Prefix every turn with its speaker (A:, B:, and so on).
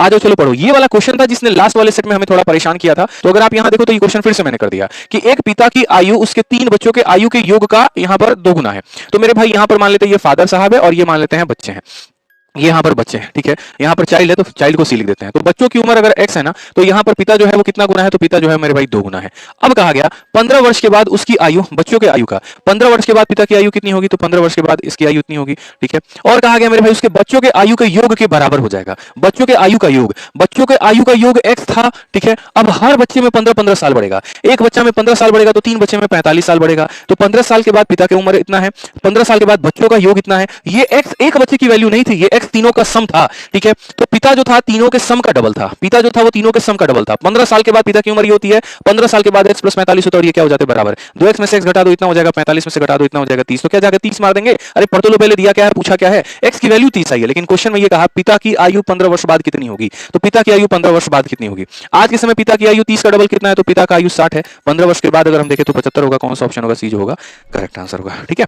A: आ जाओ चलो पढ़ो। ये वाला क्वेश्चन था जिसने लास्ट वाले सेट में हमें थोड़ा परेशान किया था। तो अगर आप यहां देखो तो ये क्वेश्चन फिर से मैंने कर दिया कि एक पिता की आयु उसके 3 बच्चों के आयु के योग का यहां पर 2 गुना है। तो मेरे भाई यहां पर मान लेते हैं ये फादर साहब है और ये मान लेते हैं बच्चे हैं। ये यहाँ पर बच्चे हैं, ठीक है। यहाँ पर चाइल्ड है तो चाइल्ड को सी लिख देते हैं। तो बच्चों की उम्र अगर x है ना, तो यहाँ पर पिता जो है वो कितना गुना है, तो पिता जो है मेरे भाई 2 गुना है। अब कहा गया 15 वर्ष के बाद उसकी आयु, बच्चों के आयु का 15 वर्ष के बाद पिता की आयु कितनी होगी, तो 15 वर्ष के बाद इसकी आयु इतनी होगी, ठीक है। और कहा गया मेरे भाई उसके बच्चों के आयु के योग के बराबर हो जाएगा। बच्चों के आयु का योग, बच्चों के आयु का योग x था, ठीक है। अब हर बच्चे में 15-15 साल बढ़ेगा। एक बच्चा में 15 साल बढ़ेगा तो 3 बच्चे में 45 साल बढ़ेगा। तो 15 साल के बाद पिता की उम्र इतना है, 15 साल के बाद बच्चों का योग इतना है। ये x एक बच्चे की वैल्यू नहीं थी, ये x तीनों का सम था, ठीक है। तो पिता जो था तीनों के सम का डबल था, पिता जो था वो तीनों के सम का डबल था। 15 साल के बाद पिता की उम्र ये होती है, 15 साल के बाद x प्लस 45 होता है और ये क्या हो जाते हैं बराबर। 2x में से x घटा दो इतना हो जाएगा, 45 में से घटा दो इतना हो जाएगा 30। तो क्या जाएगा 30 मार देंगे। अरे पढ़ तो लो पहले, दिया क्या है, पूछा क्या है, x की वैल्यू 30 आई है, लेकिन क्वेश्चन में ये कहा पिता की आयु 15 वर्ष बाद कितनी होगी। तो पिता की आयु 15 वर्ष बाद कितनी होगी। आज के समय पिता की आयु 30 का डबल कितना है, तो पिता का आयु 60 है। 15 वर्ष के बाद अगर हम देखें तो 75 होगा। कौन सा ऑप्शन होगा, सी जो होगा करेक्ट आंसर होगा, ठीक है।